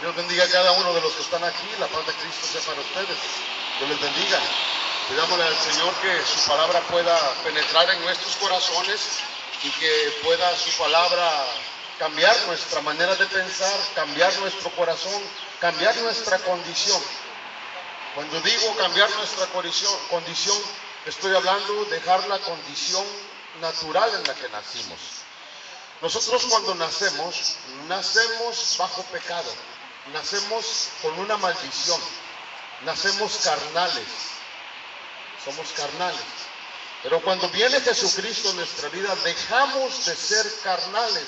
Dios bendiga a cada uno de los que están aquí. La paz de Cristo sea para ustedes. Dios les bendiga. Pidámosle al Señor que su palabra pueda penetrar en nuestros corazones y que pueda su palabra cambiar nuestra manera de pensar, cambiar nuestro corazón, cambiar nuestra condición. Cuando digo cambiar nuestra condición, estoy hablando de dejar la condición natural en la que nacimos. Nosotros cuando nacemos bajo pecado, nacemos con una maldición, nacemos carnales, somos carnales. Pero cuando viene Jesucristo en nuestra vida, dejamos de ser carnales,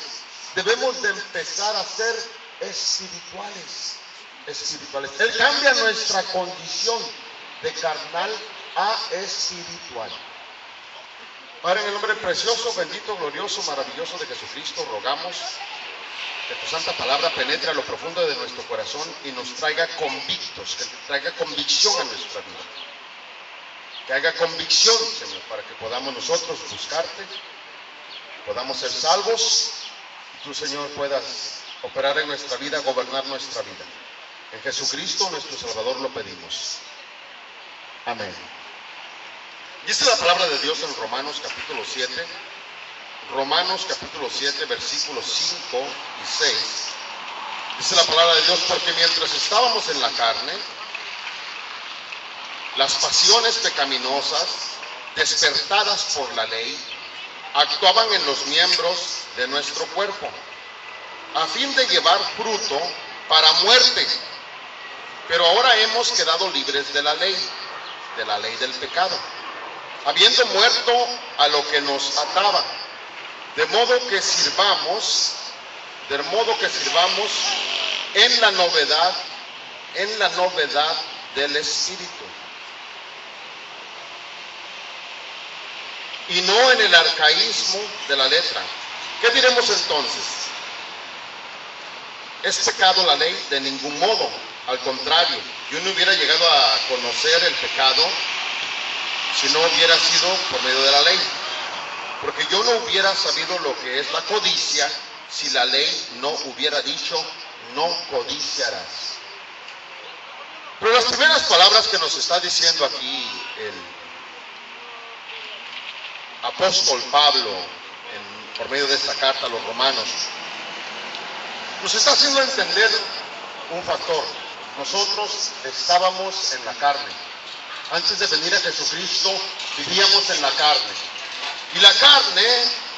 debemos de empezar a ser espirituales. Él cambia nuestra condición de carnal a espiritual. Padre, en el nombre precioso, bendito, glorioso, maravilloso de Jesucristo, rogamos que tu santa palabra penetre a lo profundo de nuestro corazón y nos traiga convictos, que traiga convicción a nuestra vida. Que haga convicción, Señor, para que podamos nosotros buscarte, podamos ser salvos y tú, Señor, puedas operar en nuestra vida, gobernar nuestra vida. En Jesucristo, nuestro Salvador, lo pedimos. Amén. Dice la palabra de Dios en Romanos capítulo 7. Romanos capítulo 7, versículos 5 y 6. Dice la palabra de Dios: porque mientras estábamos en la carne, las pasiones pecaminosas, despertadas por la ley, actuaban en los miembros de nuestro cuerpo, a fin de llevar fruto para muerte. Pero ahora hemos quedado libres de la ley del pecado, habiendo muerto a lo que nos ataba, de modo que sirvamos en la novedad del Espíritu, y no en el arcaísmo de la letra. ¿Qué diremos entonces? ¿Es pecado la ley? De ningún modo. Al contrario, yo no hubiera llegado a conocer el pecado si no hubiera sido por medio de la ley. Porque yo no hubiera sabido lo que es la codicia si la ley no hubiera dicho: no codiciarás. Pero las primeras palabras que nos está diciendo aquí el apóstol Pablo por medio de esta carta a los romanos, nos está haciendo entender un factor. Nosotros estábamos en la carne. Antes de venir a Jesucristo, vivíamos en la carne. Y la carne,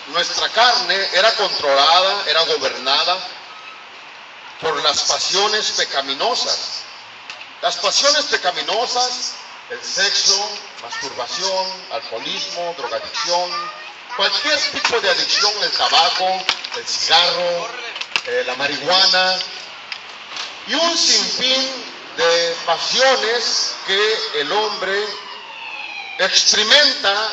nuestra carne, era controlada, era gobernada por las pasiones pecaminosas. Las pasiones pecaminosas: el sexo, masturbación, alcoholismo, drogadicción, cualquier tipo de adicción, el tabaco, el cigarro, la marihuana, y un sinfín de pasiones que el hombre experimenta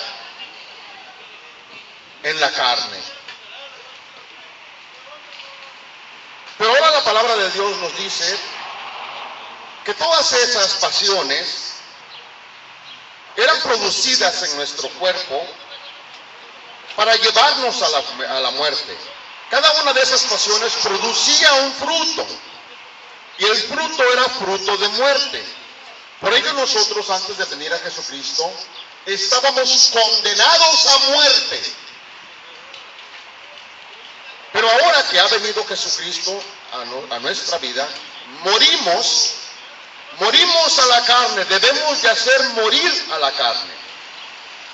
en la carne. Pero ahora la palabra de Dios nos dice que todas esas pasiones eran producidas en nuestro cuerpo para llevarnos a la muerte. Cada una de esas pasiones producía un fruto, y el fruto era fruto de muerte. Por ello nosotros, antes de venir a Jesucristo, estábamos condenados a muerte. Pero ahora que ha venido Jesucristo a nuestra vida, morimos a la carne. Debemos de hacer morir a la carne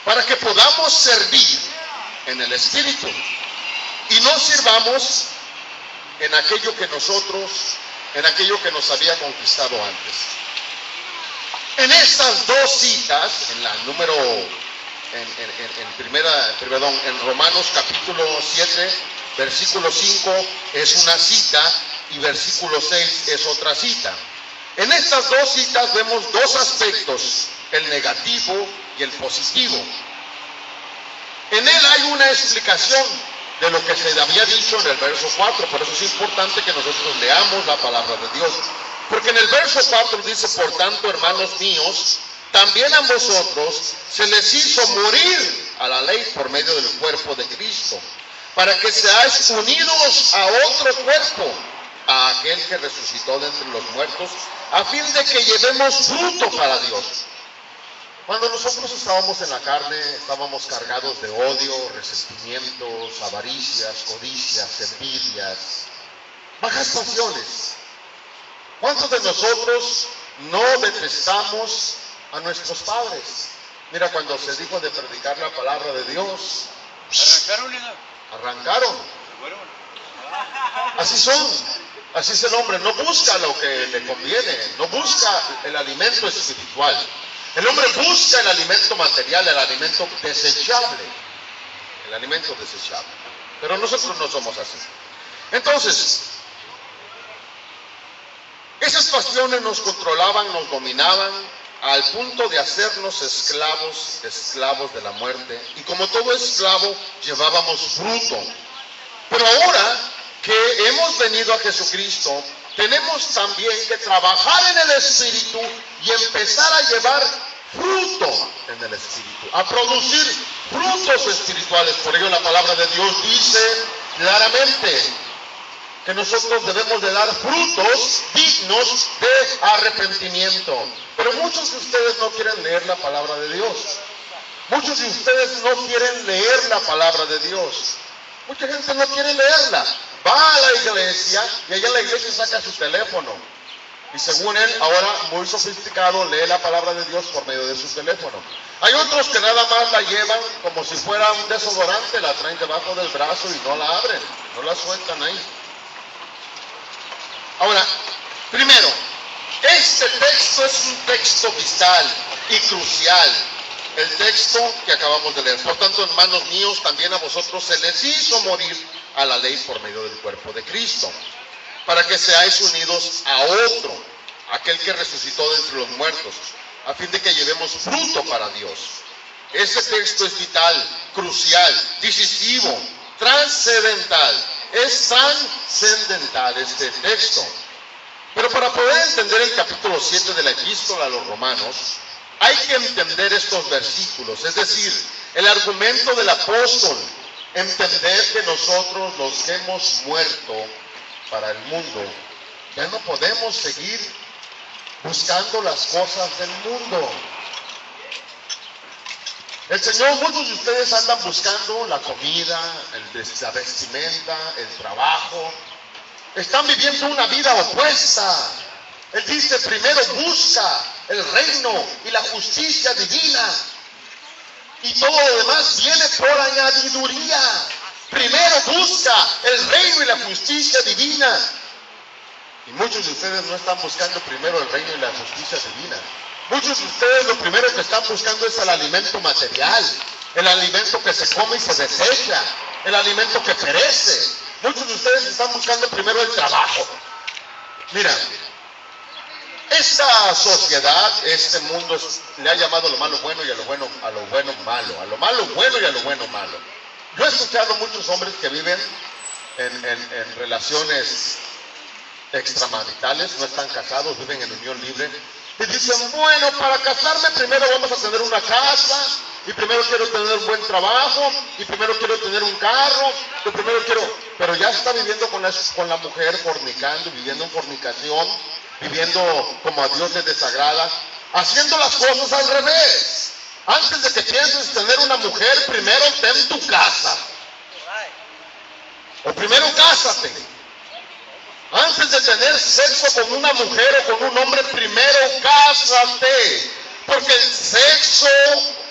para que podamos servir en el Espíritu y no sirvamos en aquello que nos había conquistado antes. En estas dos citas, en Romanos capítulo 7, versículo 5 es una cita y versículo 6 es otra cita. En estas dos citas vemos dos aspectos, el negativo y el positivo. En él hay una explicación de lo que se había dicho en el verso 4, por eso es importante que nosotros leamos la palabra de Dios. Porque en el verso 4 dice: por tanto, hermanos míos, también a vosotros se les hizo morir a la ley por medio del cuerpo de Cristo, para que seáis unidos a otro cuerpo, a aquel que resucitó de entre los muertos, a fin de que llevemos fruto para Dios. Cuando nosotros estábamos en la carne, estábamos cargados de odio, resentimientos, avaricias, codicias, envidias, bajas pasiones. ¿Cuántos de nosotros no detestamos a nuestros padres? Mira, cuando se dijo de predicar la palabra de Dios, arrancaron. Así son, así es el hombre, no busca lo que le conviene, no busca el alimento espiritual. El hombre busca el alimento material, el alimento desechable. El alimento desechable. Pero nosotros no somos así. Entonces, esas pasiones nos controlaban, nos dominaban, al punto de hacernos esclavos de la muerte. Y como todo esclavo, llevábamos fruto. Pero ahora que hemos venido a Jesucristo, tenemos también que trabajar en el Espíritu y empezar a llevar fruto en el Espíritu, a producir frutos espirituales. Por ello la palabra de Dios dice claramente que nosotros debemos de dar frutos dignos de arrepentimiento. Pero muchos de ustedes no quieren leer la palabra de Dios. Muchos de ustedes no quieren leer la palabra de Dios. Mucha gente no quiere leerla. Va a la iglesia y allá en la iglesia saca su teléfono. Y según él, ahora muy sofisticado, lee la palabra de Dios por medio de su teléfono. Hay otros que nada más la llevan como si fuera un desodorante, la traen debajo del brazo y no la abren, no la sueltan ahí. Ahora, primero, este texto es un texto vital y crucial. El texto que acabamos de leer. Por tanto, hermanos míos, también a vosotros se les hizo morir a la ley por medio del cuerpo de Cristo, para que seáis unidos a otro, aquel que resucitó de entre los muertos, a fin de que llevemos fruto para Dios. Este texto es vital, crucial, decisivo, trascendental. Es trascendental este texto. Pero para poder entender el capítulo 7 de la Epístola a los Romanos, hay que entender estos versículos, es decir, el argumento del apóstol, entender que nosotros los que hemos muerto para el mundo, ya no podemos seguir buscando las cosas del mundo. El Señor, muchos de ustedes andan buscando la comida, la vestimenta, el trabajo. Están viviendo una vida opuesta. Él dice, primero busca el reino y la justicia divina. Y todo lo demás viene por añadiduría. Primero busca el reino y la justicia divina. Y muchos de ustedes no están buscando primero el reino y la justicia divina. Muchos de ustedes lo primero que están buscando es el alimento material, el alimento que se come y se desecha, el alimento que perece. Muchos de ustedes están buscando primero el trabajo. Mira, esta sociedad, este mundo le ha llamado a lo malo bueno y a lo bueno malo, a lo malo bueno y a lo bueno malo. Yo he escuchado muchos hombres que viven en relaciones extramaritales, no están casados, viven en unión libre, y dicen, bueno, para casarme primero vamos a tener una casa, y primero quiero tener un buen trabajo, y primero quiero tener un carro, y primero quiero... Pero ya está viviendo con la mujer, fornicando, viviendo en fornicación, viviendo como a Dios le desagrada, haciendo las cosas al revés. Antes de que pienses tener una mujer, primero ten tu casa. O primero cásate. Antes de tener sexo con una mujer o con un hombre, primero cásate. Porque el sexo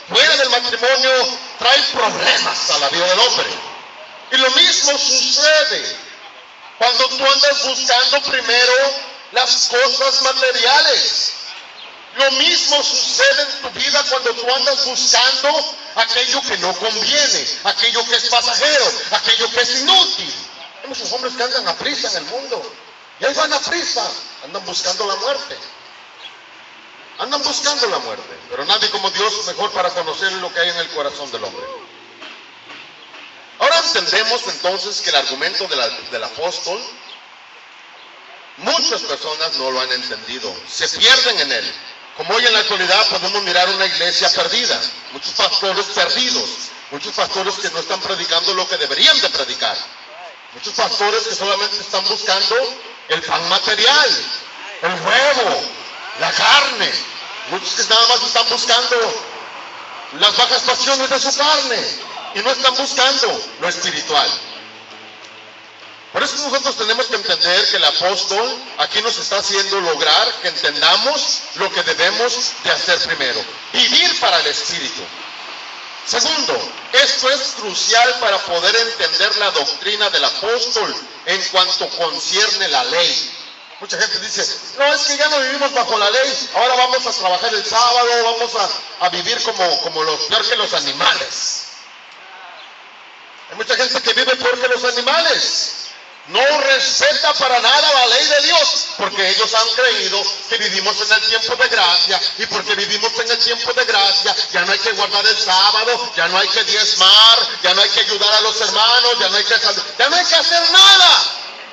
fuera del matrimonio trae problemas a la vida del hombre. Y lo mismo sucede cuando tú andas buscando primero las cosas materiales. Lo mismo sucede en tu vida cuando tú andas buscando aquello que no conviene, aquello que es pasajero, aquello que es inútil. Hay muchos hombres que andan a prisa en el mundo. Y ahí van a prisa, andan buscando la muerte. Andan buscando la muerte. Pero nadie como Dios es mejor para conocer lo que hay en el corazón del hombre. Ahora entendemos entonces que el argumento del apóstol, muchas personas no lo han entendido, se pierden en él. Como hoy en la actualidad podemos mirar una iglesia perdida, muchos pastores perdidos, muchos pastores que no están predicando lo que deberían de predicar, muchos pastores que solamente están buscando el pan material, el huevo, la carne. Muchos que nada más están buscando las bajas pasiones de su carne y no están buscando lo espiritual. Por eso nosotros tenemos que entender que el apóstol aquí nos está haciendo lograr que entendamos lo que debemos de hacer primero: vivir para el Espíritu. Segundo, esto es crucial para poder entender la doctrina del apóstol en cuanto concierne la ley. Mucha gente dice, no, es que ya no vivimos bajo la ley, ahora vamos a trabajar el sábado, vamos a vivir como los peor que los animales. Hay mucha gente que vive peor que los animales. No respeta para nada la ley de Dios, porque ellos han creído que vivimos en el tiempo de gracia, y porque vivimos en el tiempo de gracia, ya no hay que guardar el sábado, ya no hay que diezmar, ya no hay que ayudar a los hermanos, ya no hay que hacer nada.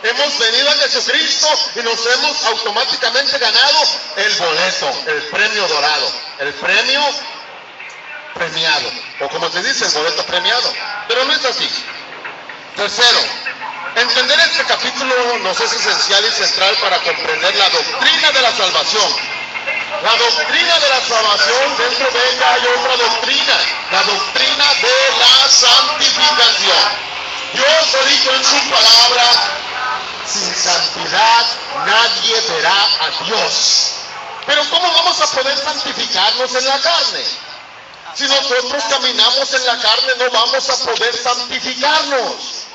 Hemos venido a Jesucristo y nos hemos automáticamente ganado el boleto, el premio dorado, el premio premiado, o como se dice, el boleto premiado. Pero no es así. Tercero, entender este capítulo nos es esencial y central para comprender la doctrina de la salvación. La doctrina de la salvación, dentro de ella hay otra doctrina, la doctrina de la santificación. Dios ha dicho en su palabra, sin santidad nadie verá a Dios. Pero ¿cómo vamos a poder santificarnos en la carne? Si nosotros caminamos en la carne, no vamos a poder santificarnos.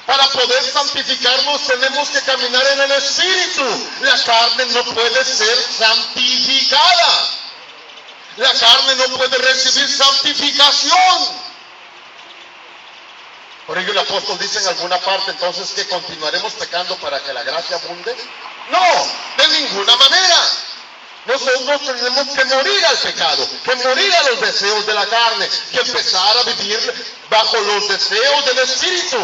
Para poder santificarnos tenemos que caminar en el Espíritu. La carne no puede ser santificada. La carne no puede recibir santificación. Por ello el apóstol dice en alguna parte entonces que continuaremos pecando para que la gracia abunde. No, de ninguna manera. Nosotros tenemos que morir al pecado, que morir a los deseos de la carne, que empezar a vivir bajo los deseos del Espíritu.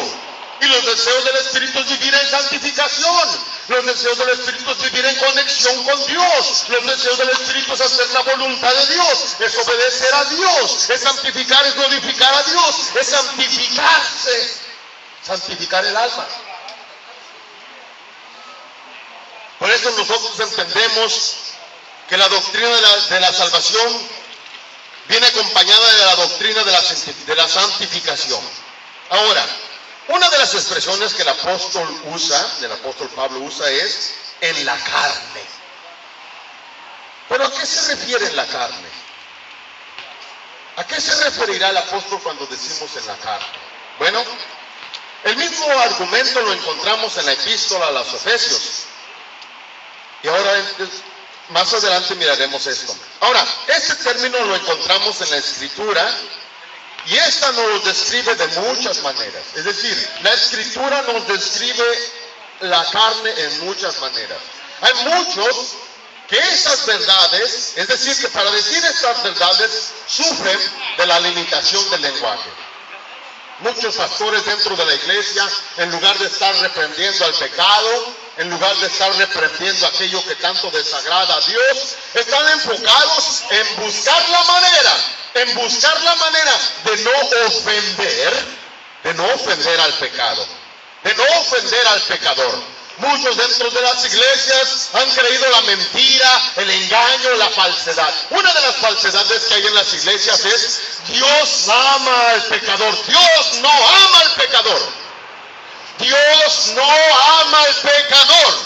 Y los deseos del Espíritu es vivir en santificación. Los deseos del Espíritu es vivir en conexión con Dios. Los deseos del Espíritu es hacer la voluntad de Dios, es obedecer a Dios, es santificar, es glorificar a Dios, es santificarse, santificar el alma. Por eso nosotros entendemos que la doctrina de la salvación viene acompañada de la doctrina de la santificación. Ahora, una de las expresiones que el apóstol Pablo usa es en la carne. ¿Pero a qué se refiere en la carne? ¿A qué se referirá el apóstol cuando decimos en la carne? Bueno, el mismo argumento lo encontramos en la epístola a los Efesios. Y ahora, más adelante miraremos esto. Ahora, este término lo encontramos en la Escritura. Y esta nos describe de muchas maneras. Es decir, la Escritura nos describe la carne en muchas maneras. Hay muchos que esas verdades, es decir, que para decir estas verdades sufren de la limitación del lenguaje. Muchos pastores dentro de la iglesia, en lugar de estar reprendiendo al pecado, en lugar de estar reprendiendo aquello que tanto desagrada a Dios, están enfocados en buscar la manera de no ofender al pecado, de no ofender al pecador. Muchos dentro de las iglesias han creído la mentira, el engaño, la falsedad. Una de las falsedades que hay en las iglesias es: Dios ama al pecador. Dios no ama al pecador. Dios no ama al pecador.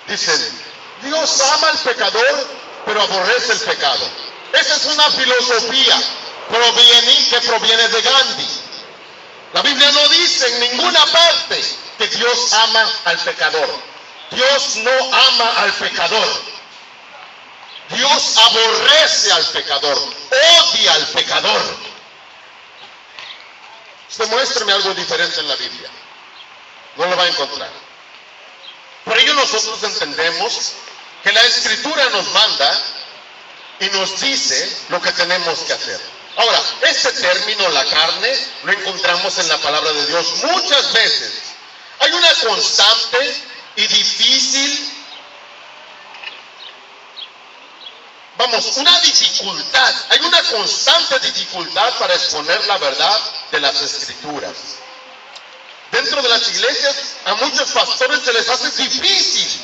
Dicen, Dios ama al pecador, pero aborrece el pecado. Esa es una filosofía que proviene de Gandhi. La Biblia no dice en ninguna parte que Dios ama al pecador. Dios no ama al pecador. Dios aborrece al pecador, odia al pecador. Usted muéstrame algo diferente en la Biblia. No lo va a encontrar. Por ello nosotros entendemos que la Escritura nos manda y nos dice lo que tenemos que hacer. Ahora, este término, la carne, lo encontramos en la palabra de Dios muchas veces. Hay una constante y difícil, una dificultad, hay una constante dificultad para exponer la verdad de las Escrituras. dentro de las iglesias a muchos pastores se les hace difícil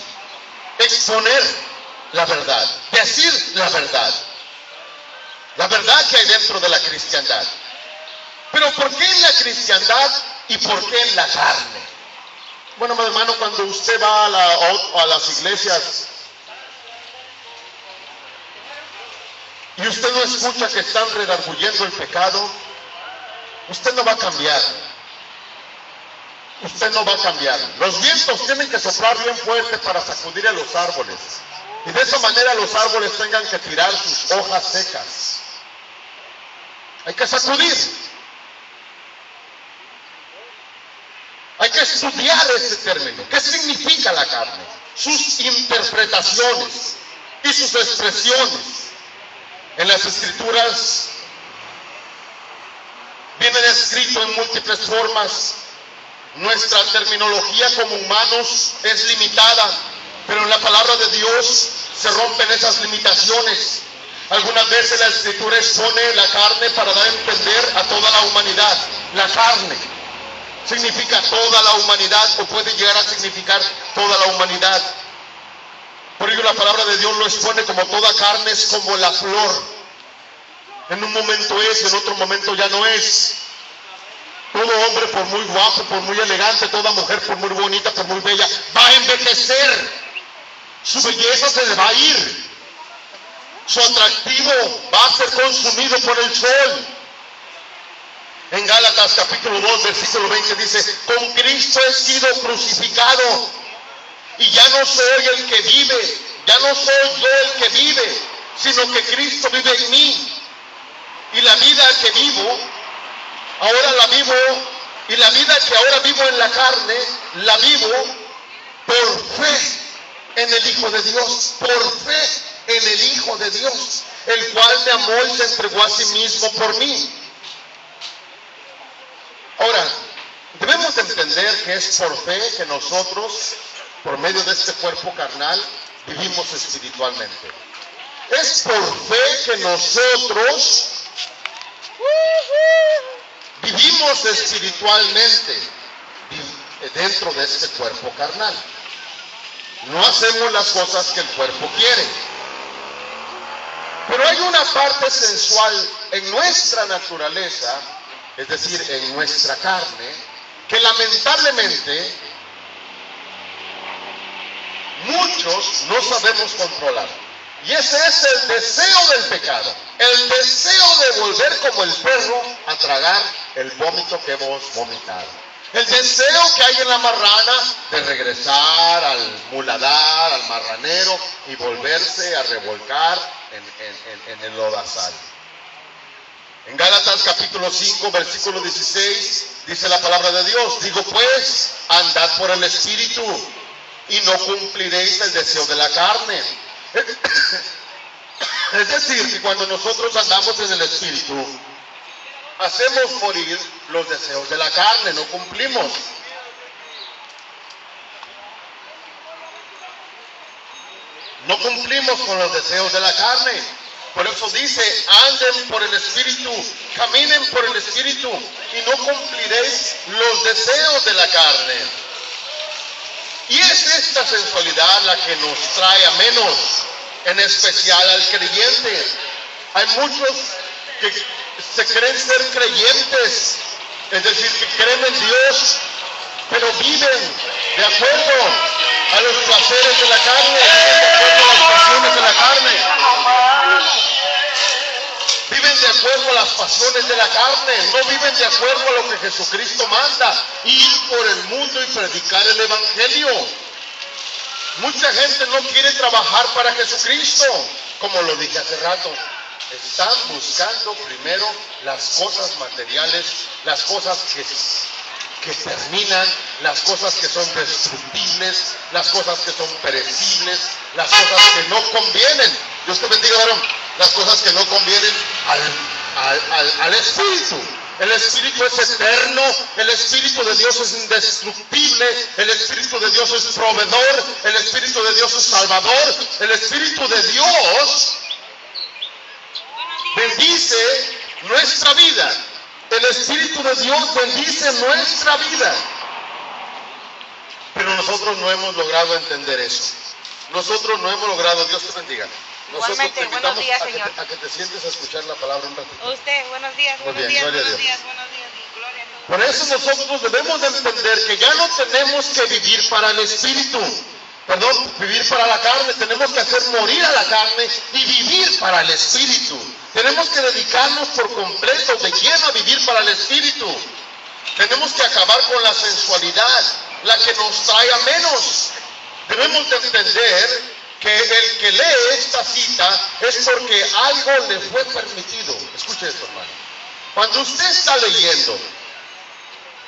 exponer la verdad, decir la verdad que hay dentro de la cristiandad. Pero ¿por qué en la cristiandad y por qué en la carne? Bueno, mi hermano, cuando usted va a las iglesias y usted no escucha que están redarguyendo el pecado, usted no va a cambiar. Usted no va a cambiar. Los vientos tienen que soplar bien fuerte para sacudir a los árboles. Y de esa manera los árboles tengan que tirar sus hojas secas. Hay que sacudir. Hay que estudiar este término. ¿Qué significa la carne? Sus interpretaciones y sus expresiones. En las Escrituras vienen escrito en múltiples formas. Nuestra terminología como humanos es limitada, pero en la palabra de Dios se rompen esas limitaciones. Algunas veces la Escritura expone la carne para dar a entender a toda la humanidad. La carne significa toda la humanidad, o puede llegar a significar toda la humanidad. Por ello la palabra de Dios lo expone como toda carne es como la flor. En un momento es, en otro momento ya no es. Todo hombre, por muy guapo, por muy elegante, toda mujer, por muy bonita, por muy bella, va a envejecer. Su belleza se le va a ir. Su atractivo va a ser consumido por el sol. En Gálatas capítulo 2, versículo 20 dice, con Cristo he sido crucificado y ya no soy el que vive, ya no soy yo el que vive, sino que Cristo vive en mí. Y la vida que vivo, ahora la vivo, y la vida que ahora vivo en la carne, la vivo por fe en el Hijo de Dios, por fe en el Hijo de Dios, el cual me amó y se entregó a sí mismo por mí. Ahora, debemos entender que es por fe que nosotros, por medio de este cuerpo carnal, vivimos espiritualmente. Es por fe que nosotros vivimos espiritualmente dentro de este cuerpo carnal. No hacemos las cosas que el cuerpo quiere. Pero hay una parte sensual en nuestra naturaleza, es decir, en nuestra carne, que lamentablemente muchos no sabemos controlar. Y ese es el deseo del pecado. El deseo de volver como el perro a tragar el vómito que hemos vomitado. El deseo que hay en la marrana de regresar al muladar, al marranero y volverse a revolcar en el lodazal. En Gálatas capítulo 5, versículo 16, dice la palabra de Dios, digo pues, andad por el Espíritu y no cumpliréis el deseo de la carne. Es decir, que cuando nosotros andamos en el Espíritu, hacemos morir los deseos de la carne, no cumplimos. No cumplimos con los deseos de la carne. Por eso dice, anden por el Espíritu, caminen por el Espíritu y no cumpliréis los deseos de la carne. Y es esta sensualidad la que nos trae a menos, en especial al creyente. Hay muchos que se creen ser creyentes, es decir, que creen en Dios, pero viven de acuerdo a los placeres de la carne, viven de acuerdo a las pasiones de la carne. Viven de acuerdo a las pasiones de la carne, no viven de acuerdo a lo que Jesucristo manda, ir por el mundo y predicar el Evangelio. Mucha gente no quiere trabajar para Jesucristo, como lo dije hace rato. Están buscando primero las cosas materiales, las cosas que terminan, las cosas que son destructibles, las cosas que son perecibles, las cosas que no convienen. Dios te bendiga, varón. Las cosas que no convienen al Espíritu. El Espíritu es eterno, el Espíritu de Dios es indestructible, el Espíritu de Dios es proveedor, el Espíritu de Dios es salvador, el Espíritu de Dios bendice nuestra vida. El Espíritu de Dios bendice nuestra vida. Pero nosotros no hemos logrado entender eso. Nosotros no hemos logrado, Dios te bendiga. Nosotros Igualmente, te invitamos buenos días, a Señor. que te sientes a escuchar la palabra un ratito. Usted, buenos días, Muy buenos bien, días, gloria a buenos Dios. días, buenos días, y gloria a Dios. Por eso nosotros debemos de entender que ya no tenemos que vivir para el Espíritu. Perdón, vivir para la carne. Tenemos que hacer morir a la carne y vivir para el Espíritu. Tenemos que dedicarnos por completo, de lleno, a vivir para el Espíritu. Tenemos que acabar con la sensualidad, la que nos trae a menos. Debemos de entender que el que lee esta cita es porque algo le fue permitido. Escuche esto, hermano. Cuando usted está leyendo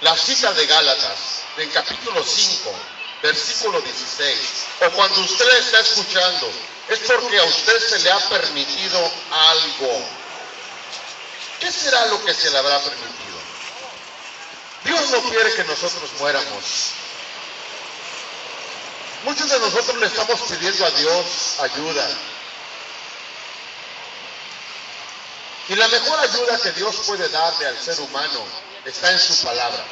la cita de Gálatas, en capítulo 5, versículo 16, o cuando usted la está escuchando, es porque a usted se le ha permitido algo. ¿Qué será lo que se le habrá permitido? Dios no quiere que nosotros muéramos. Muchos de nosotros le estamos pidiendo a Dios ayuda. Y la mejor ayuda que Dios puede darle al ser humano está en su palabra.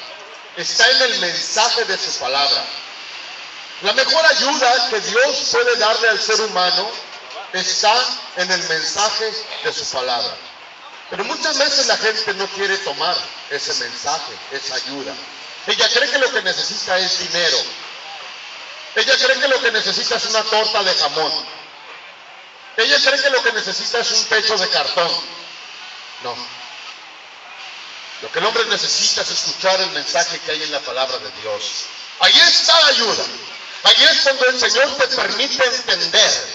Está en el mensaje de su palabra. La mejor ayuda que Dios puede darle al ser humano está en el mensaje de su palabra. Pero muchas veces la gente no quiere tomar ese mensaje, esa ayuda. Ella cree que lo que necesita es dinero. Ella cree que lo que necesita es una torta de jamón. Ella cree que lo que necesita es un techo de cartón. No. Lo que el hombre necesita es escuchar el mensaje que hay en la palabra de Dios. Ahí está la ayuda. Ahí es cuando el Señor te permite entender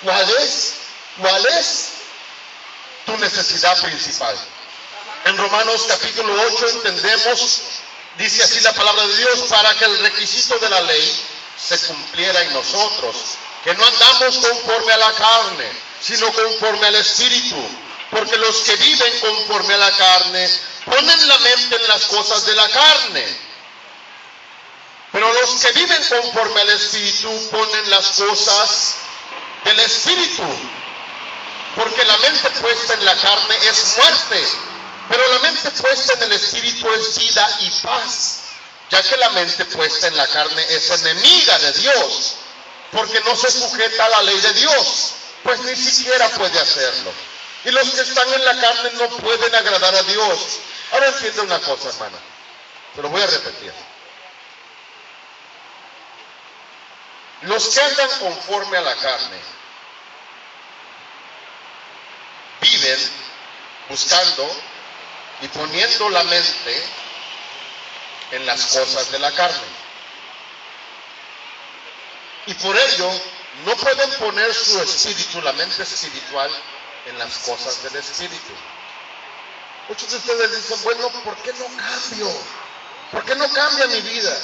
cuál es tu necesidad principal. En Romanos capítulo 8 entendemos, dice así la palabra de Dios, para que el requisito de la ley se cumpliera en nosotros, que no andamos conforme a la carne, sino conforme al Espíritu, porque los que viven conforme a la carne ponen la mente en las cosas de la carne, pero los que viven conforme al Espíritu ponen las cosas del Espíritu, porque la mente puesta en la carne es muerte, pero la mente puesta en el Espíritu es vida y paz, ya que la mente puesta en la carne es enemiga de Dios, porque no se sujeta a la ley de Dios, pues ni siquiera puede hacerlo. Y los que están en la carne no pueden agradar a Dios. Ahora entiende una cosa, hermana, se lo voy a repetir. Los que andan conforme a la carne viven buscando y poniendo la mente en las cosas de la carne. Y por ello no pueden poner su espíritu, la mente espiritual, en las cosas del Espíritu. Muchos de ustedes dicen, bueno, ¿por qué no cambio? ¿Por qué no cambia mi vida?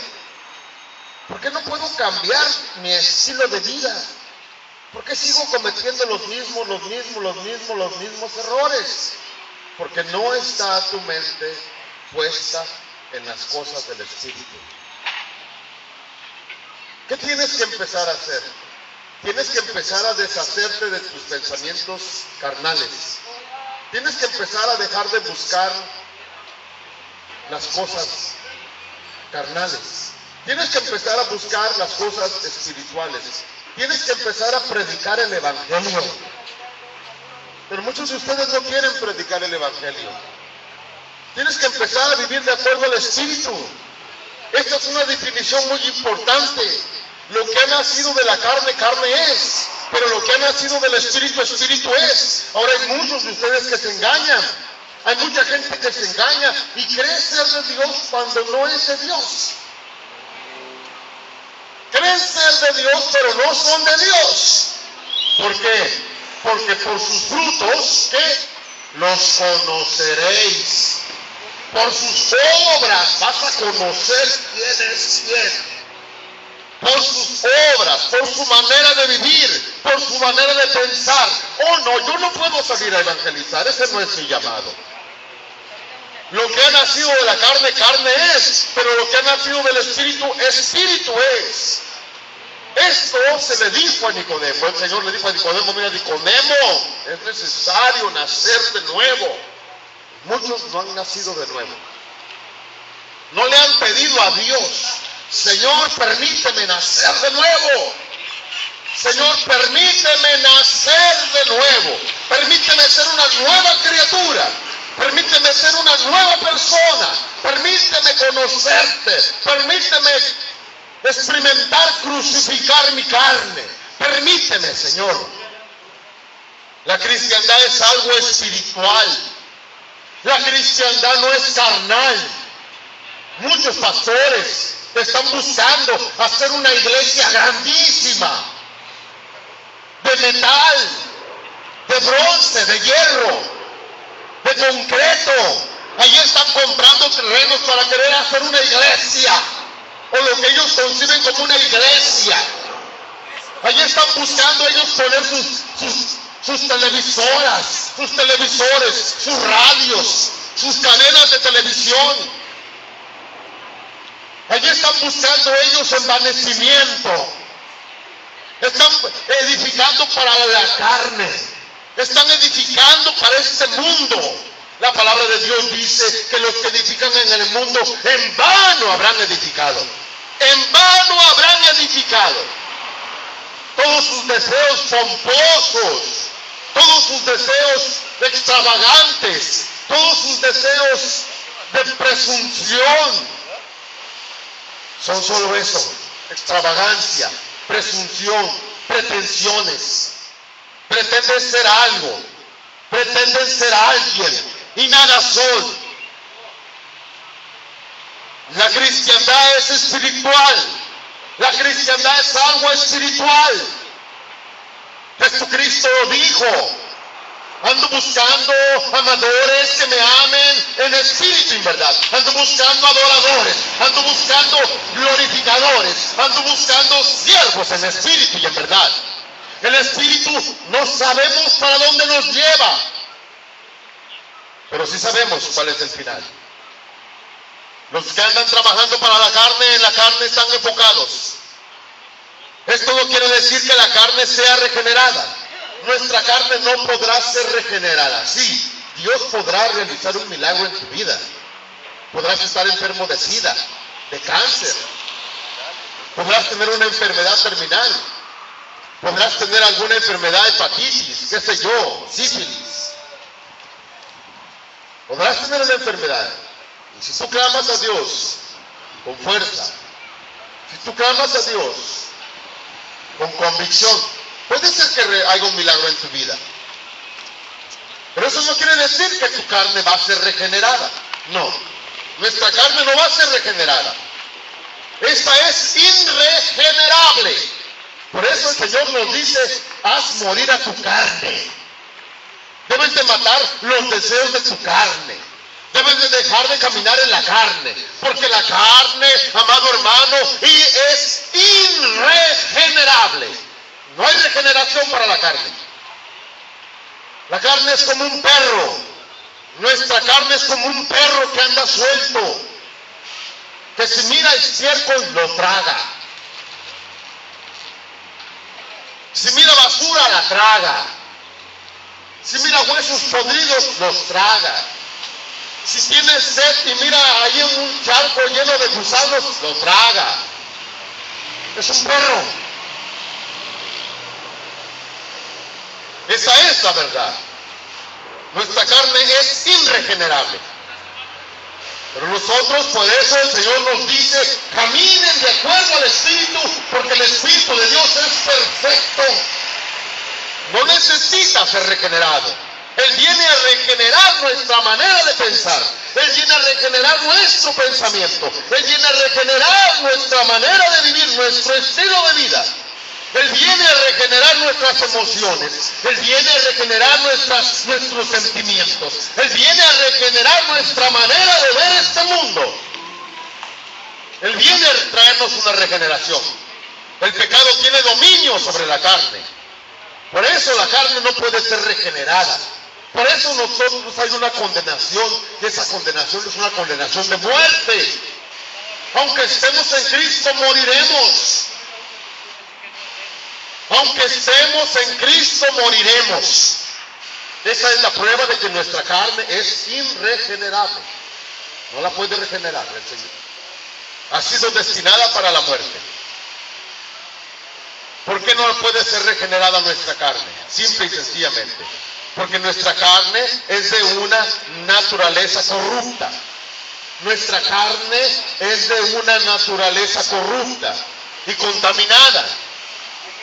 ¿Por qué no puedo cambiar mi estilo de vida? ¿Por qué sigo cometiendo los mismos errores? Porque no está tu mente puesta en las cosas del Espíritu. ¿Qué tienes que empezar a hacer? Tienes que empezar a deshacerte de tus pensamientos carnales. Tienes que empezar a dejar de buscar las cosas carnales. Tienes que empezar a buscar las cosas espirituales. Tienes que empezar a predicar el Evangelio. Pero muchos de ustedes no quieren predicar el Evangelio. Tienes que empezar a vivir de acuerdo al Espíritu. Esta es una definición muy importante. Lo que ha nacido de la carne, carne es. Pero lo que ha nacido del Espíritu, Espíritu es. Ahora hay muchos de ustedes que se engañan. Hay mucha gente que se engaña y cree ser de Dios cuando no es de Dios. Creen ser de Dios, pero no son de Dios. ¿Por qué? Porque por sus frutos, ¿qué? Los conoceréis. Por sus obras vas a conocer quién es quién. Por sus obras, por su manera de vivir, por su manera de pensar. Oh no, yo no puedo salir a evangelizar, ese no es mi llamado. Lo que ha nacido de la carne, carne es, pero lo que ha nacido del Espíritu, Espíritu es. Esto se le dijo a Nicodemo. El Señor le dijo a Nicodemo, mira Nicodemo, es necesario nacer de nuevo. Muchos no han nacido de nuevo. No le han pedido a Dios Señor, permíteme nacer de nuevo. Señor, permíteme nacer de nuevo. Permíteme ser una nueva criatura. Permíteme ser una nueva persona. Permíteme conocerte. Permíteme experimentar crucificar mi carne. Permíteme, Señor. La cristiandad es algo espiritual. La cristiandad no es carnal. Muchos pastores están buscando hacer una iglesia grandísima, de metal, de bronce, de hierro, de concreto. Allí están comprando terrenos para querer hacer una iglesia, o lo que ellos conciben como una iglesia. Allí están buscando ellos poner sus televisoras, sus televisores, sus radios, sus cadenas de televisión. Allí están buscando ellos envanecimiento. Están edificando para la carne. Están edificando para este mundo. La palabra de Dios dice que los que edifican en el mundo en vano habrán edificado. En vano habrán edificado. Todos sus deseos pomposos, todos sus deseos extravagantes, todos sus deseos de presunción, son solo eso: extravagancia, presunción, pretensiones. Pretenden ser algo, pretenden ser alguien, y nada son. La cristiandad es espiritual. La cristiandad es algo espiritual. Jesucristo lo dijo: ando buscando amadores que me amen en espíritu y en verdad. Ando buscando adoradores, ando buscando glorificadores, ando buscando siervos en espíritu y en verdad. El espíritu no sabemos para dónde nos lleva, pero sí sabemos cuál es el final. Los que andan trabajando para la carne, en la carne están enfocados. Esto no quiere decir que la carne sea regenerada. Nuestra carne no podrá ser regenerada. Sí, Dios podrá realizar un milagro en tu vida. Podrás estar enfermo de SIDA, de cáncer. Podrás tener una enfermedad terminal. Podrás tener alguna enfermedad, hepatitis, qué sé yo, sífilis. Podrás tener una enfermedad. Y si tú clamas a Dios con fuerza, si tú clamas a Dios con convicción, puede ser que haya un milagro en tu vida. Pero eso no quiere decir que tu carne va a ser regenerada. No, nuestra carne no va a ser regenerada. Esta es irregenerable. Por eso el Señor nos dice: haz morir a tu carne. Debes de matar los deseos de tu carne. Debes de dejar de caminar en la carne, porque la carne, amado hermano, es irregenerable. No hay regeneración para la carne. La carne es como un perro. Nuestra carne es como un perro que anda suelto, que si mira estiércol lo traga. Si mira basura la traga. Si mira huesos podridos los traga. Si tiene sed y mira ahí en un charco lleno de gusanos, lo traga. Es un perro. Esa es la verdad. Nuestra carne es irregenerable. Pero nosotros, por eso el Señor nos dice: caminen de acuerdo al Espíritu, porque el Espíritu de Dios es perfecto. No necesita ser regenerado. Él viene a regenerar nuestra manera de pensar. Él viene a regenerar nuestro pensamiento. Él viene a regenerar nuestra manera de vivir, nuestro estilo de vida. Él viene a regenerar nuestras emociones. Él viene a regenerar nuestros sentimientos. Él viene a regenerar nuestra manera de ver este mundo. Él viene a traernos una regeneración. El pecado tiene dominio sobre la carne. Por eso la carne no puede ser regenerada. Por eso nosotros hay una condenación, y esa condenación es una condenación de muerte. Aunque estemos en Cristo, moriremos. Aunque estemos en Cristo, moriremos. Esa es la prueba de que nuestra carne es irregenerable. No la puede regenerar el Señor. ha sido destinada para la muerte. ¿Por qué no puede ser regenerada nuestra carne? Simple y sencillamente. Porque nuestra carne es de una naturaleza corrupta. Nuestra carne es de una naturaleza corrupta y contaminada.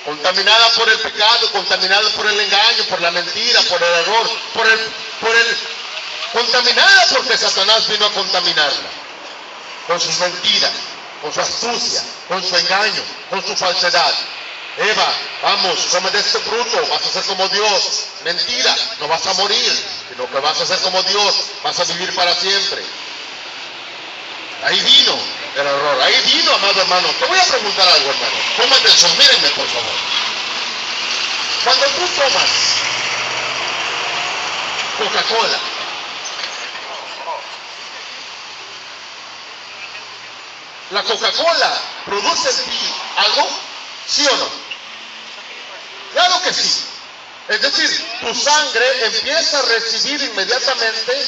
Contaminada por el pecado, contaminada por el engaño, por la mentira, por el error, contaminada porque Satanás vino a contaminarla. Con sus mentiras, con su astucia, con su engaño, con su falsedad. Eva, vamos, come de este fruto, vas a ser como Dios. Mentira, no vas a morir, sino que vas a ser como Dios, vas a vivir para siempre. Ahí vino el error, ahí vino, amado hermano. Te voy a preguntar algo, hermano. Toma atención, mírenme, por favor. Cuando tú tomas Coca-Cola, ¿la Coca-Cola produce en ti algo? ¿Sí o no? Claro que sí. Es decir, tu sangre empieza a recibir inmediatamente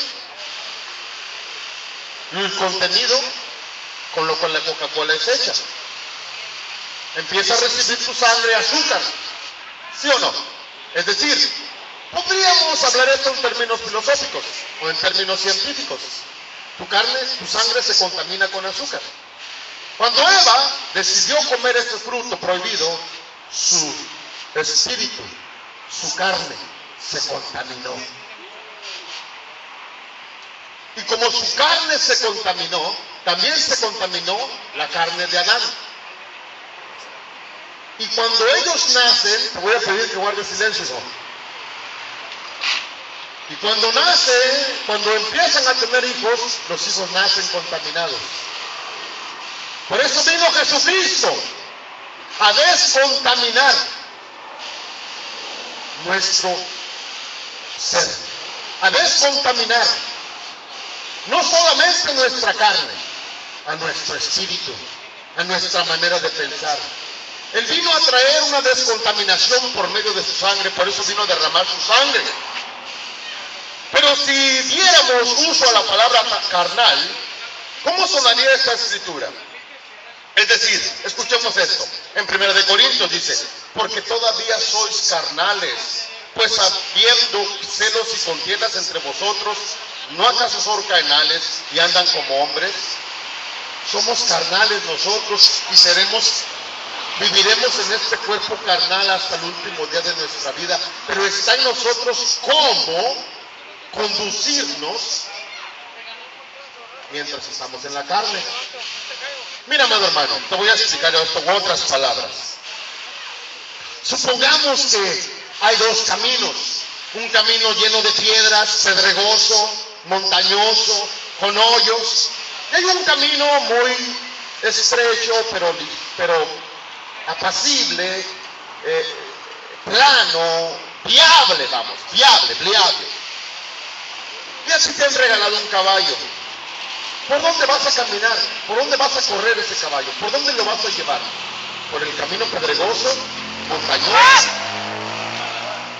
el contenido con lo cual la Coca-Cola es hecha. Empieza a recibir tu sangre azúcar. ¿Sí o no? Es decir, podríamos hablar esto en términos filosóficos o en términos científicos. Tu carne, tu sangre se contamina con azúcar. Cuando Eva decidió comer este fruto prohibido, su espíritu, su carne, se contaminó. Y como su carne se contaminó, también se contaminó la carne de Adán. Y cuando ellos nacen, te voy a pedir que guardes silencio, hijo. Y cuando nacen, cuando empiezan a tener hijos, los hijos nacen contaminados. Por eso vino Jesucristo a descontaminar nuestro ser, a descontaminar no solamente nuestra carne, a nuestro espíritu, a nuestra manera de pensar. Él vino a traer una descontaminación por medio de su sangre, por eso vino a derramar su sangre. Pero si diéramos uso a la palabra carnal, ¿cómo sonaría esta escritura? Es decir, escuchemos esto. En 1 Corintios dice, porque todavía sois carnales, pues habiendo celos y contiendas entre vosotros, ¿no acaso son carnales y andan como hombres? Somos carnales nosotros y viviremos en este cuerpo carnal hasta el último día de nuestra vida, pero está en nosotros cómo conducirnos mientras estamos en la carne. Mira, amado hermano, te voy a explicar esto con otras palabras. Supongamos que hay dos caminos, un camino lleno de piedras, pedregoso, montañoso, con hoyos, y hay un camino muy estrecho, pero apacible, plano, viable, vamos, viable. Y así te han regalado un caballo. ¿Por dónde vas a caminar? ¿Por dónde vas a correr ese caballo? ¿Por dónde lo vas a llevar? ¿Por el camino pedregoso, montañoso?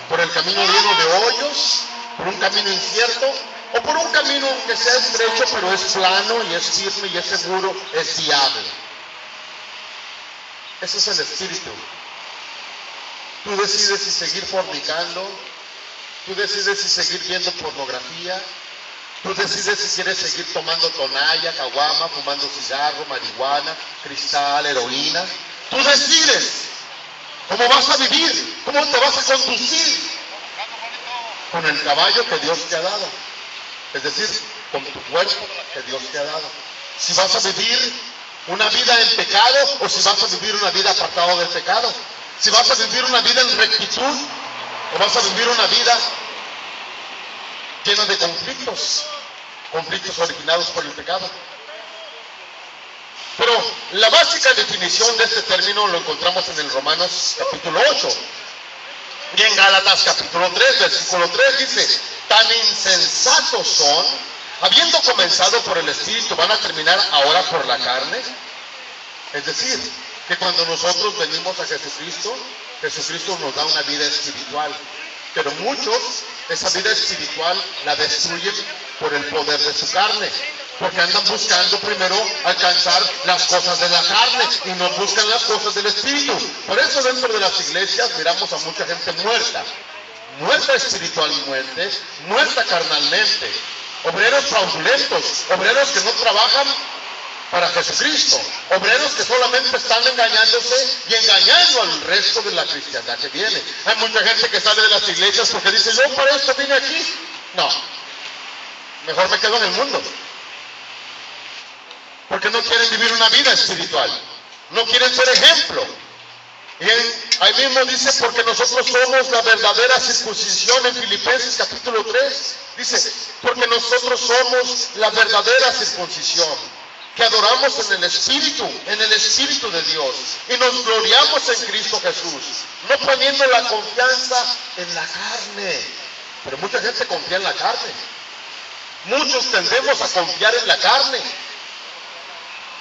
¿Por el camino lleno de hoyos? ¿Por un camino incierto? ¿O por un camino que sea estrecho pero es plano y es firme y es seguro, es viable? Ese es el espíritu. Tú decides si seguir fornicando, tú decides si seguir viendo pornografía, tú decides si quieres seguir tomando tonalla, caguama, fumando cigarro, marihuana, cristal, heroína. Tú decides cómo vas a vivir, cómo te vas a conducir con el caballo que Dios te ha dado. Es decir, con tu cuerpo que Dios te ha dado. Si vas a vivir una vida en pecado o si vas a vivir una vida apartado del pecado. Si vas a vivir una vida en rectitud o vas a vivir una vida llena de conflictos originados por el pecado. Pero la básica definición de este término lo encontramos en el Romanos capítulo 8 y en Gálatas capítulo 3, versículo 3 dice, tan insensatos son, habiendo comenzado por el Espíritu, van a terminar ahora por la carne. Es decir, que cuando nosotros venimos a Jesucristo, Jesucristo nos da una vida espiritual, pero muchos esa vida espiritual la destruyen por el poder de su carne, Porque andan buscando primero alcanzar las cosas de la carne y no buscan las cosas del Espíritu. Por eso dentro de las iglesias miramos a mucha gente muerta. Muerta espiritualmente, muerta carnalmente. Obreros fraudulentos, obreros que no trabajan para Jesucristo, obreros que solamente están engañándose y engañando al resto de la cristiandad que viene. Hay mucha gente que sale de las iglesias porque dice, yo para esto vine aquí. No, mejor me quedo en el mundo. Porque no quieren vivir una vida espiritual, no quieren ser ejemplo. Y ahí mismo dice, porque nosotros somos la verdadera circuncisión en Filipenses capítulo 3. Dice, porque nosotros somos la verdadera circuncisión, que adoramos en el Espíritu de Dios, y nos gloriamos en Cristo Jesús, no poniendo la confianza en la carne. Pero mucha gente confía en la carne. Muchos tendemos a confiar en la carne.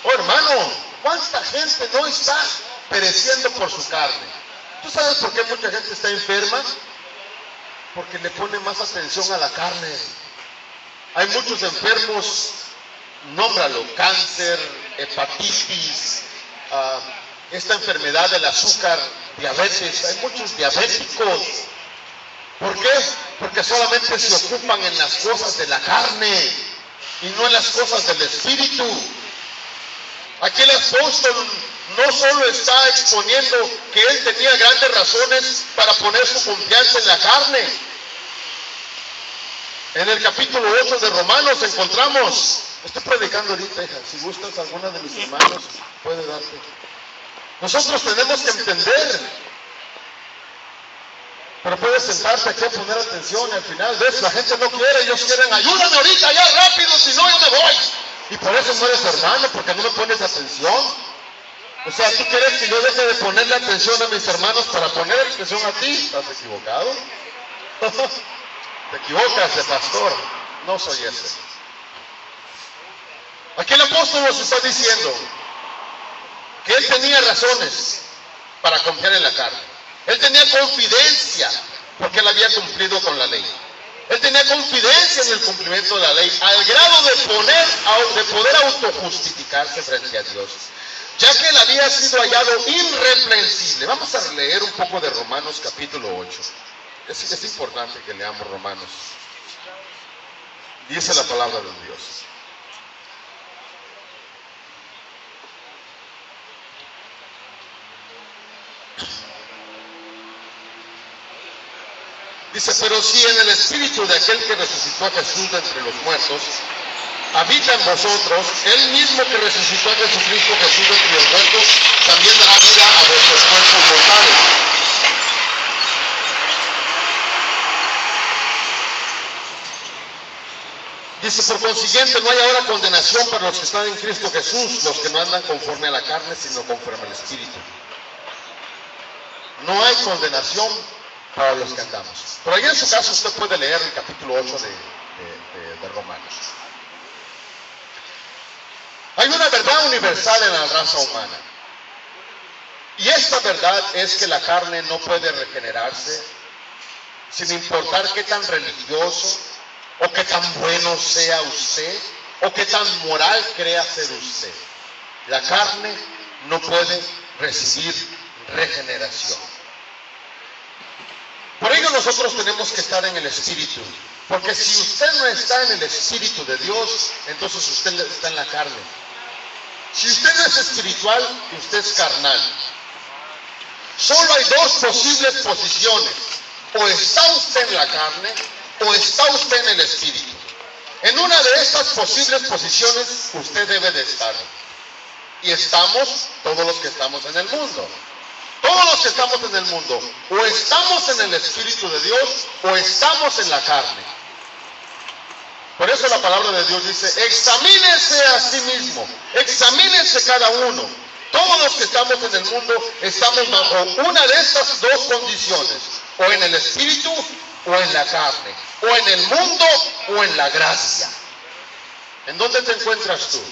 Oh hermano, ¿cuánta gente no está pereciendo por su carne? ¿Tú sabes por qué mucha gente está enferma? Porque le pone más atención a la carne. Hay muchos enfermos, nómbralo, cáncer, hepatitis, esta enfermedad del azúcar, diabetes. Hay muchos diabéticos. ¿Por qué? Porque solamente se ocupan en las cosas de la carne y no en las cosas del Espíritu. Aquí el apóstol no solo está exponiendo que él tenía grandes razones para poner su confianza en la carne. En el capítulo 8 de Romanos encontramos, estoy predicando ahorita, hija, si gustas alguna de mis hermanos puede darte. Nosotros tenemos que entender, pero puedes sentarte aquí a poner atención y al final ves, la gente no quiere, ellos quieren, ayúdame ahorita, ya rápido, si no yo me voy. Y por eso no eres hermano, porque no me pones atención. O sea, ¿tú quieres que yo deje de ponerle atención a mis hermanos para poner atención a ti? ¿Estás equivocado? Te equivocas de pastor, no soy ese. Aquí el apóstol nos está diciendo que él tenía razones para confiar en la carne. Él tenía confidencia porque él había cumplido con la ley. Él tenía confidencia en el cumplimiento de la ley, al grado de poder autojustificarse frente a Dios, ya que él había sido hallado irreprensible. Vamos a leer un poco de Romanos capítulo 8. Es importante que leamos Romanos. Dice la palabra de Dios. Dice, pero si en el espíritu de aquel que resucitó a Jesús de entre los muertos habita en vosotros, él mismo que resucitó a Jesucristo Jesús de entre los muertos, también dará vida a vuestros cuerpos mortales. Dice, por consiguiente, no hay ahora condenación para los que están en Cristo Jesús, los que no andan conforme a la carne, sino conforme al Espíritu. No hay condenación para los que andamos. Pero ahí en su caso usted puede leer el capítulo 8 de Romanos. Hay una verdad universal en la raza humana. Y esta verdad es que la carne no puede regenerarse sin importar qué tan religioso o qué tan bueno sea usted o qué tan moral crea ser usted. La carne no puede recibir regeneración. Por ello nosotros tenemos que estar en el Espíritu, porque si usted no está en el Espíritu de Dios, entonces usted está en la carne. Si usted no es espiritual, usted es carnal. Solo hay dos posibles posiciones: o está usted en la carne o está usted en el Espíritu. En una de estas posibles posiciones usted debe de estar. Y estamos todos los que estamos en el mundo. Todos los que estamos en el mundo, o estamos en el Espíritu de Dios, o estamos en la carne. Por eso la palabra de Dios dice, examínese a sí mismo, examínense cada uno. Todos los que estamos en el mundo estamos bajo una de estas dos condiciones, o en el Espíritu, o en la carne, o en el mundo, o en la gracia. ¿En dónde te encuentras tú?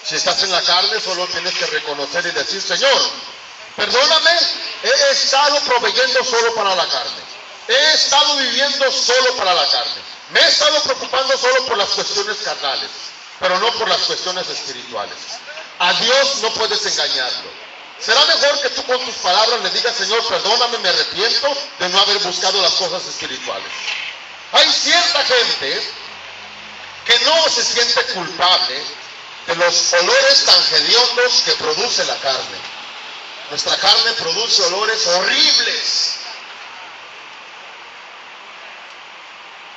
Si estás en la carne, solo tienes que reconocer y decir, Señor, perdóname, he estado proveyendo solo para la carne. He estado viviendo solo para la carne. Me he estado preocupando solo por las cuestiones carnales. pero no por las cuestiones espirituales. A Dios no puedes engañarlo. Será mejor que tú con tus palabras le digas: Señor, perdóname, me arrepiento de no haber buscado las cosas espirituales. Hay cierta gente que no se siente culpable de los olores tan hediondos que produce la carne. Nuestra carne produce olores horribles.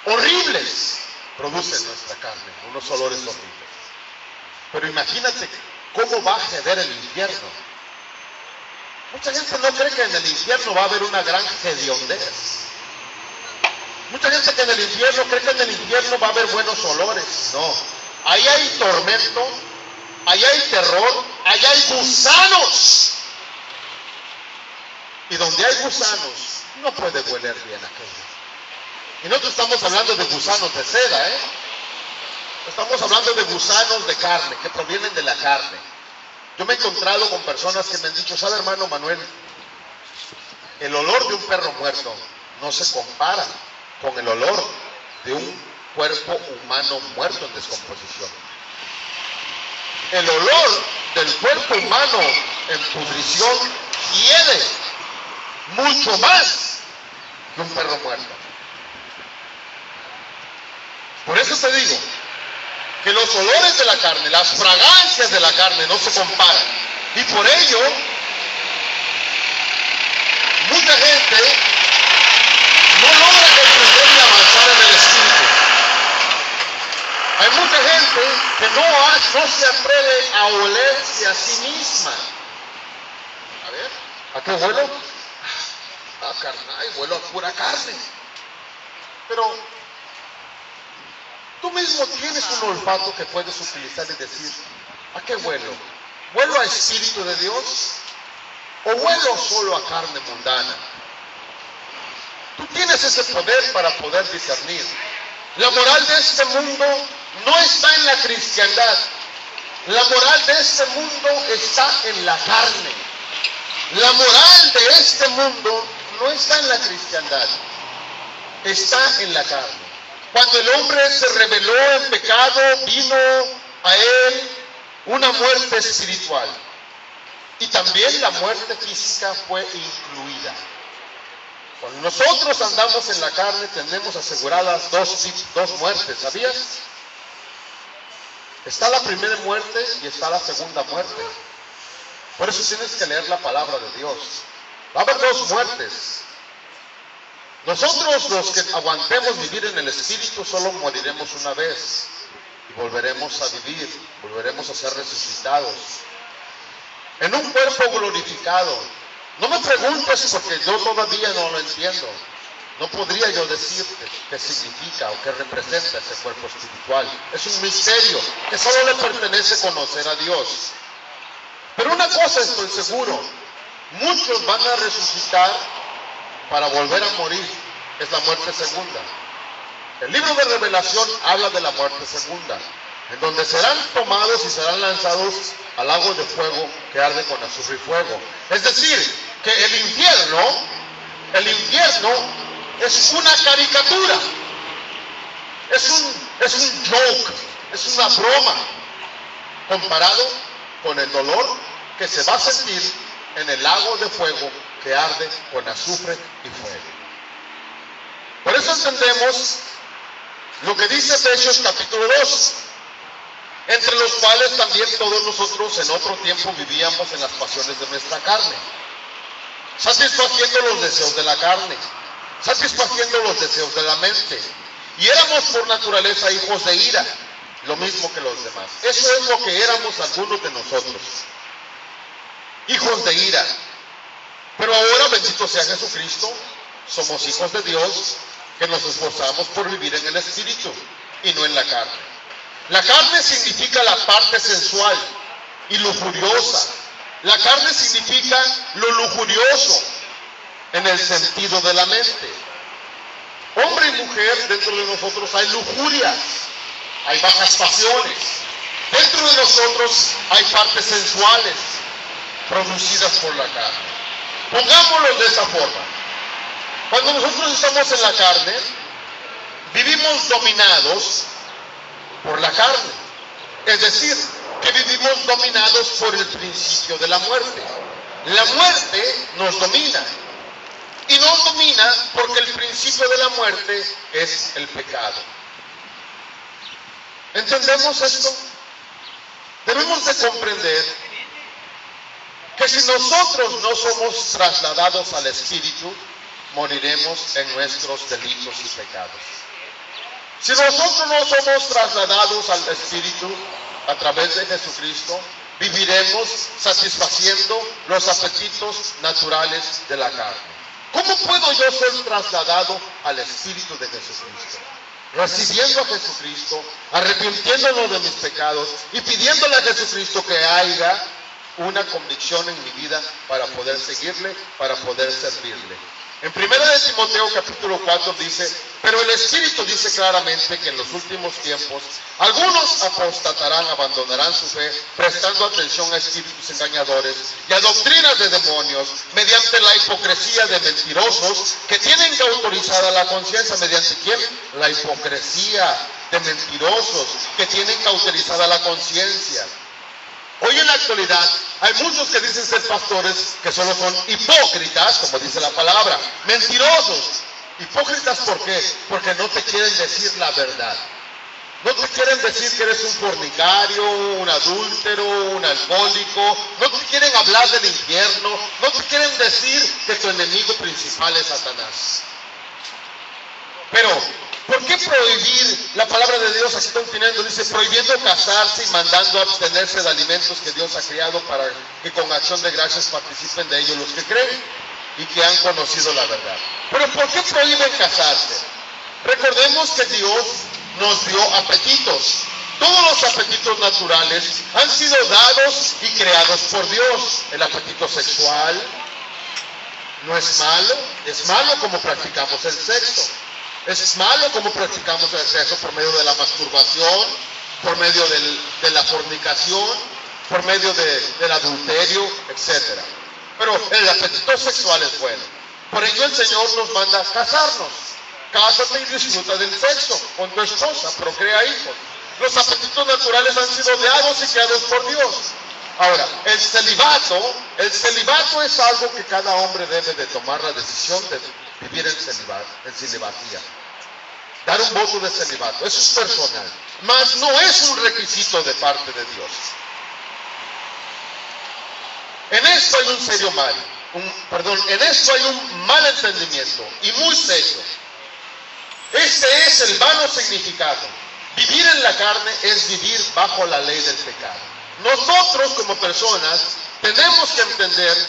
Horribles produce nuestra carne, unos olores horribles. Pero imagínate cómo va a ceder el infierno. Mucha gente no cree que en el infierno va a haber una gran hediondez. Mucha gente que en el infierno cree que en el infierno va a haber buenos olores. No, ahí hay tormento, ahí hay terror, ahí hay gusanos. Y donde hay gusanos, no puede hueler bien aquello. Y nosotros estamos hablando de gusanos de seda, Estamos hablando de gusanos de carne, que provienen de la carne. Yo me he encontrado con personas que me han dicho: ¿sabe, hermano Manuel? El olor de un perro muerto no se compara con el olor de un cuerpo humano muerto en descomposición. El olor del cuerpo humano en pudrición hiede mucho más que un perro muerto. Por eso te digo que los olores de la carne, las fragancias de la carne no se comparan. Y por ello, mucha gente no logra comprender y avanzar en el Espíritu. Hay mucha gente que no se atreve a olerse a sí misma. A ver, ¿a qué huelo? Ah, carnal, huelo a pura carne. Pero tú mismo tienes un olfato que puedes utilizar y decir: ¿a qué huelo? ¿Huelo a Espíritu de Dios? ¿O huelo solo a carne mundana? Tú tienes ese poder para poder discernir. La moral de este mundo no está en la cristiandad. La moral de este mundo está en la carne. La moral de este mundo no está en la cristiandad. Está en la carne. Cuando el hombre se rebeló en pecado, vino a él una muerte espiritual. Y también la muerte física fue incluida. Cuando nosotros andamos en la carne, tenemos aseguradas dos muertes, ¿sabías? Está la primera muerte y está la segunda muerte. Por eso tienes que leer la palabra de Dios. Va a haber dos muertes. Nosotros, los que aguantemos vivir en el Espíritu, solo moriremos una vez y volveremos a vivir, volveremos a ser resucitados en un cuerpo glorificado. No me preguntes, porque yo todavía no lo entiendo. No podría yo decirte qué significa o qué representa ese cuerpo espiritual. Es un misterio que solo le pertenece conocer a Dios. Pero una cosa estoy seguro: muchos van a resucitar para volver a morir. Es la muerte segunda. El libro de Revelación habla de la muerte segunda, en donde serán tomados y serán lanzados al lago de fuego que arde con azufre y fuego. Es decir, que el infierno es una caricatura, es un joke, es una broma, comparado con el dolor que se va a sentir en el lago de fuego que arde con azufre y fuego. Por eso entendemos lo que dice Efesios capítulo 2, entre los cuales también todos nosotros en otro tiempo vivíamos en las pasiones de nuestra carne, satisfaciendo los deseos de la carne, satisfaciendo los deseos de la mente, y éramos por naturaleza hijos de ira, lo mismo que los demás. Eso es lo que éramos algunos de nosotros, hijos de ira. Pero ahora, bendito sea Jesucristo, somos hijos de Dios, que nos esforzamos por vivir en el Espíritu y no en la carne. La carne significa la parte sensual y lujuriosa. La carne significa lo lujurioso en el sentido de la mente. Hombre y mujer, dentro de nosotros hay lujurias, hay bajas pasiones. Dentro de nosotros hay partes sensuales producidas por la carne. Pongámoslo de esa forma. Cuando nosotros estamos en la carne, vivimos dominados por la carne. Es decir, que vivimos dominados por el principio de la muerte. La muerte nos domina. Y nos domina porque el principio de la muerte es el pecado. ¿Entendemos esto? Debemos de comprender que si nosotros no somos trasladados al Espíritu, moriremos en nuestros delitos y pecados. Si nosotros no somos trasladados al Espíritu a través de Jesucristo, viviremos satisfaciendo los apetitos naturales de la carne. ¿Cómo puedo yo ser trasladado al Espíritu de Jesucristo? Recibiendo a Jesucristo, arrepintiéndonos de mis pecados y pidiéndole a Jesucristo que haya una convicción en mi vida para poder seguirle, para poder servirle. En 1 Timoteo capítulo 4 dice, pero el Espíritu dice claramente que en los últimos tiempos algunos apostatarán, abandonarán su fe, prestando atención a espíritus engañadores y a doctrinas de demonios, mediante la hipocresía de mentirosos que tienen cauterizada la conciencia. ¿Mediante quién? La hipocresía de mentirosos que tienen cauterizada la conciencia. Hoy en la actualidad hay muchos que dicen ser pastores que solo son hipócritas, como dice la palabra, mentirosos. Hipócritas, ¿por qué? Porque no te quieren decir la verdad. No te quieren decir que eres un fornicario, un adúltero, un alcohólico. No te quieren hablar del infierno. No te quieren decir que tu enemigo principal es Satanás. Pero, ¿por qué prohibir? La palabra de Dios aquí continuando dice, prohibiendo casarse y mandando abstenerse de alimentos que Dios ha creado para que con acción de gracias participen de ellos los que creen y que han conocido la verdad. Pero ¿por qué prohíben casarse? Recordemos que Dios nos dio apetitos. Todos los apetitos naturales han sido dados y creados por Dios. El apetito sexual no es malo como practicamos el sexo. Es malo como practicamos el sexo por medio de la masturbación, por medio de la fornicación, por medio del adulterio, etc. Pero el apetito sexual es bueno. Por ello el Señor nos manda a casarnos. Cásate y disfruta del sexo con tu esposa, procrea hijos. Los apetitos naturales han sido dados y creados por Dios. Ahora, el celibato es algo que cada hombre debe de tomar la decisión de vivir en celibatía. Dar un voto de celibato, eso es personal. Mas no es un requisito de parte de Dios. En esto hay en esto hay un mal entendimiento y muy serio. Este es el vano significado. Vivir en la carne es vivir bajo la ley del pecado. Nosotros como personas tenemos que entender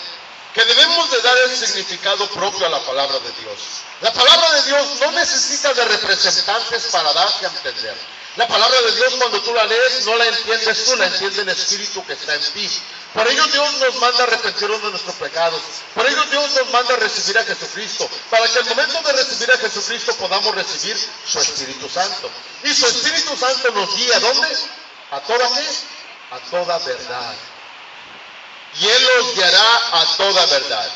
que debemos de dar el significado propio a la palabra de Dios. La palabra de Dios no necesita de representantes para darse a entender. La palabra de Dios, cuando tú la lees, no la entiendes tú, la entiende el Espíritu que está en ti. Por ello Dios nos manda a arrepentirnos de nuestros pecados. Por ello Dios nos manda a recibir a Jesucristo, para que al momento de recibir a Jesucristo podamos recibir su Espíritu Santo. Y su Espíritu Santo nos guía, ¿a dónde? ¿A toda qué? A toda verdad. Y Él los guiará a toda verdad.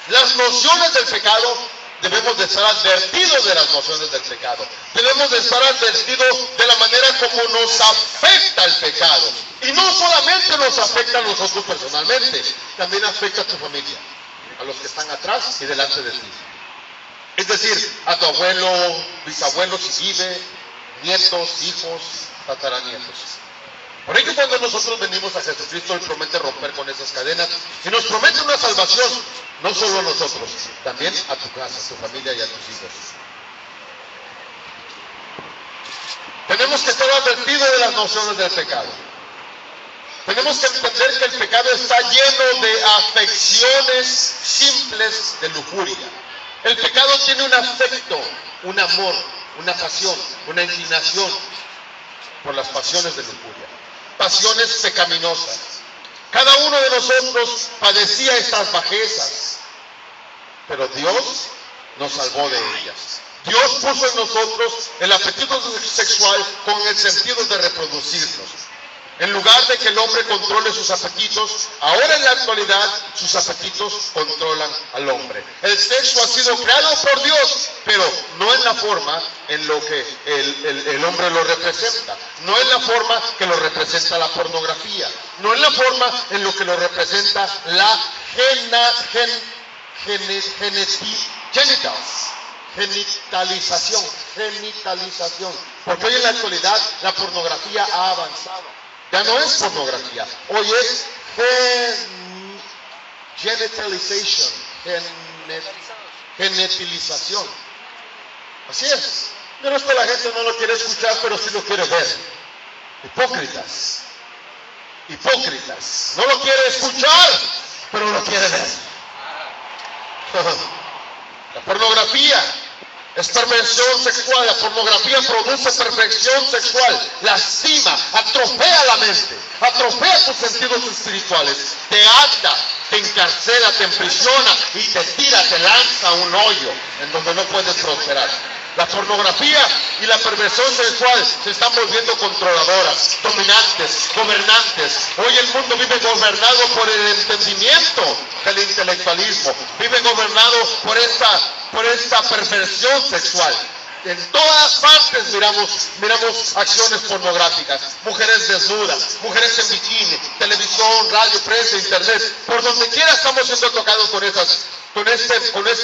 Las nociones del pecado, debemos de estar advertidos de las nociones del pecado. Debemos de estar advertidos de la manera como nos afecta el pecado. Y no solamente nos afecta a nosotros personalmente, también afecta a tu familia, a los que están atrás y delante de ti. Es decir, a tu abuelo, bisabuelo si vive, nietos, hijos, tataranietos. Por ello, cuando nosotros venimos a Jesucristo, Él promete romper con esas cadenas y nos promete una salvación, no solo a nosotros, también a tu casa, a tu familia y a tus hijos. Tenemos que estar advertidos de las nociones del pecado. Tenemos que entender que el pecado está lleno de afecciones simples de lujuria. El pecado tiene un afecto, un amor, una pasión, una inclinación por las pasiones de lujuria. Pasiones pecaminosas. Cada uno de nosotros padecía estas bajezas, pero Dios nos salvó de ellas. Dios puso en nosotros el apetito sexual con el sentido de reproducirnos. En lugar de que el hombre controle sus apetitos, ahora en la actualidad sus apetitos controlan al hombre. El sexo ha sido creado por Dios, pero no en la forma en lo que el hombre lo representa. No en la forma que lo representa la pornografía. No en la forma en lo que lo representa la genitalización. Porque hoy en la actualidad la pornografía ha avanzado. Ya no es pornografía, hoy es genitalización. Así es. Pero esto la gente no lo quiere escuchar, pero sí lo quiere ver. Hipócritas. No lo quiere escuchar, pero lo quiere ver. La pornografía es perversión sexual. La pornografía produce perfección sexual, lastima, atrofea la mente, atrofea tus sentidos espirituales, te ata, te encarcela, te emprisiona y te tira, te lanza a un hoyo en donde no puedes prosperar. La pornografía y la perversión sexual se están volviendo controladoras, dominantes, gobernantes. Hoy el mundo vive gobernado por el entendimiento del intelectualismo, vive gobernado por esta perversión sexual. En todas partes miramos acciones pornográficas, mujeres desnudas, mujeres en bikini, televisión, radio, prensa, internet. Por donde quiera estamos siendo tocados con esta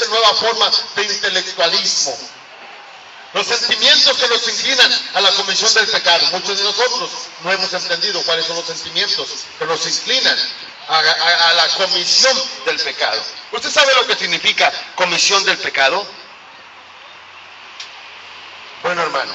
nueva forma de intelectualismo. Los sentimientos que nos inclinan a la comisión del pecado. Muchos de nosotros no hemos entendido cuáles son los sentimientos que nos inclinan a la comisión del pecado. ¿Usted sabe lo que significa comisión del pecado? Bueno, hermano,